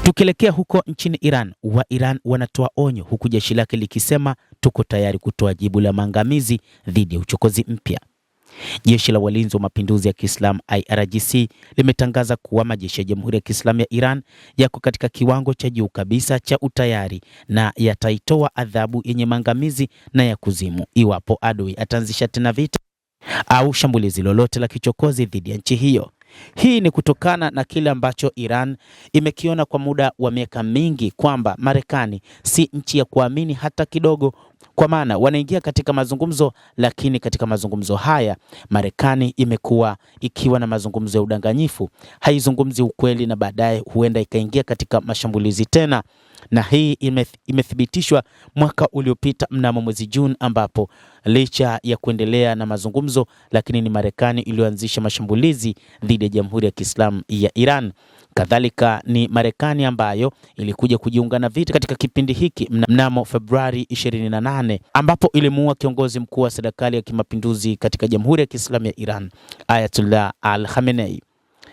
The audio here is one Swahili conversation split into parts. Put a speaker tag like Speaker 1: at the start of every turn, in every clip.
Speaker 1: Tukielekea huko nchini Iran, wa Iran wanatoa onyo huku jeshi lake likisema tuko tayari kutoa jibu la maangamizi dhidi ya uchokozi mpya. Jeshi la Walinzi wa Mapinduzi ya Kiislamu IRGC limetangaza kuwa majeshi ya Jamhuri ya Kiislamu ya Iran yako katika kiwango cha juu kabisa cha utayari na yataitoa adhabu yenye maangamizi na ya kuzimu iwapo adui ataanzisha tena vita au shambulizi lolote la kichokozi dhidi ya nchi hiyo. Hii ni kutokana na kile ambacho Iran imekiona kwa muda wa miaka mingi kwamba Marekani si nchi ya kuamini hata kidogo, kwa maana wanaingia katika mazungumzo, lakini katika mazungumzo haya Marekani imekuwa ikiwa na mazungumzo ya udanganyifu, haizungumzi ukweli na baadaye huenda ikaingia katika mashambulizi tena. Na hii imethibitishwa mwaka uliopita mnamo mwezi Juni, ambapo licha ya kuendelea na mazungumzo, lakini ni Marekani iliyoanzisha mashambulizi dhidi ya Jamhuri ya Kiislamu ya Iran. Kadhalika ni Marekani ambayo ilikuja kujiunga na vita katika kipindi hiki mnamo Februari 28, ambapo ilimuua kiongozi mkuu wa serikali ya kimapinduzi katika Jamhuri ya Kiislamu ya Iran, Ayatollah Al-Khamenei.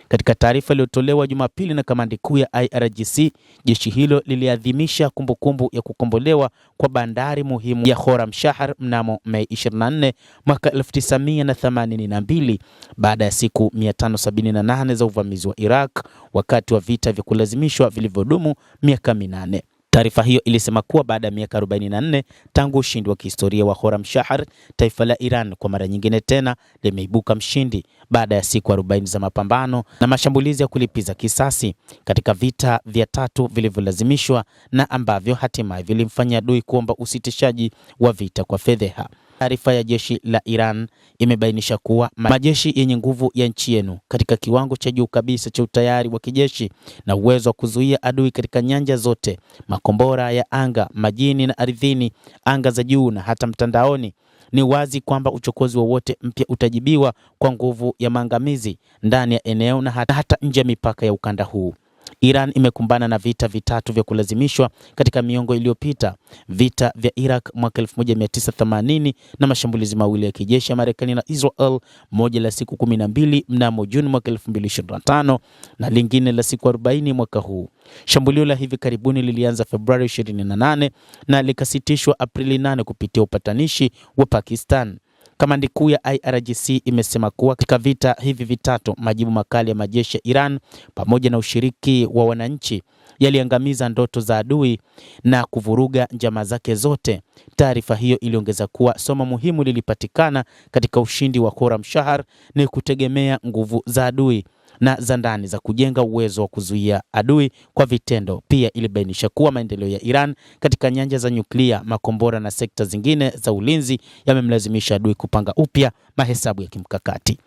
Speaker 1: Katika taarifa iliyotolewa Jumapili na kamandi kuu ya IRGC, jeshi hilo liliadhimisha kumbukumbu ya kukombolewa kwa bandari muhimu ya Khorramshahr mnamo Mei 24 mwaka 1982 baada ya siku 578 za uvamizi wa Iraq wakati wa vita vya kulazimishwa vilivyodumu miaka 8. Taarifa hiyo ilisema kuwa baada ya miaka 44 tangu ushindi wa kihistoria wa Khorramshahr, taifa la Iran kwa mara nyingine tena limeibuka mshindi baada ya siku 40 za mapambano na mashambulizi ya kulipiza kisasi katika vita vya tatu vilivyolazimishwa na ambavyo hatimaye vilimfanya adui kuomba usitishaji wa vita kwa fedheha. Taarifa ya jeshi la Iran imebainisha kuwa majeshi yenye nguvu ya nchi yenu katika kiwango cha juu kabisa cha utayari wa kijeshi na uwezo wa kuzuia adui katika nyanja zote, makombora ya anga, majini na ardhini, anga za juu na hata mtandaoni. Ni wazi kwamba uchokozi wowote mpya utajibiwa kwa nguvu ya maangamizi ndani ya eneo na hata nje ya mipaka ya ukanda huu. Iran imekumbana na vita vitatu vya kulazimishwa katika miongo iliyopita: vita vya Iraq mwaka 1980 na mashambulizi mawili ya kijeshi ya Marekani na Israel, moja la siku 12 mnamo Juni mwaka 2025 na lingine la siku 40 mwaka huu. Shambulio la hivi karibuni lilianza Februari 28 na likasitishwa Aprili 8 kupitia upatanishi wa Pakistan. Kamandi kuu ya IRGC imesema kuwa katika vita hivi vitatu majibu makali ya majeshi ya Iran pamoja na ushiriki wa wananchi yaliangamiza ndoto za adui na kuvuruga njama zake zote. Taarifa hiyo iliongeza kuwa somo muhimu lilipatikana katika ushindi wa Khorramshahr ni kutegemea nguvu za adui na za ndani za kujenga uwezo wa kuzuia adui kwa vitendo. Pia ilibainisha kuwa maendeleo ya Iran katika nyanja za nyuklia, makombora na sekta zingine za ulinzi yamemlazimisha adui kupanga upya mahesabu ya kimkakati.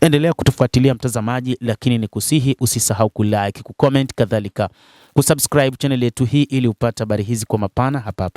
Speaker 1: Endelea kutufuatilia mtazamaji, lakini ni kusihi usisahau kulike, kucomment, kadhalika kusubscribe channel yetu hii ili upate habari hizi kwa mapana hapa.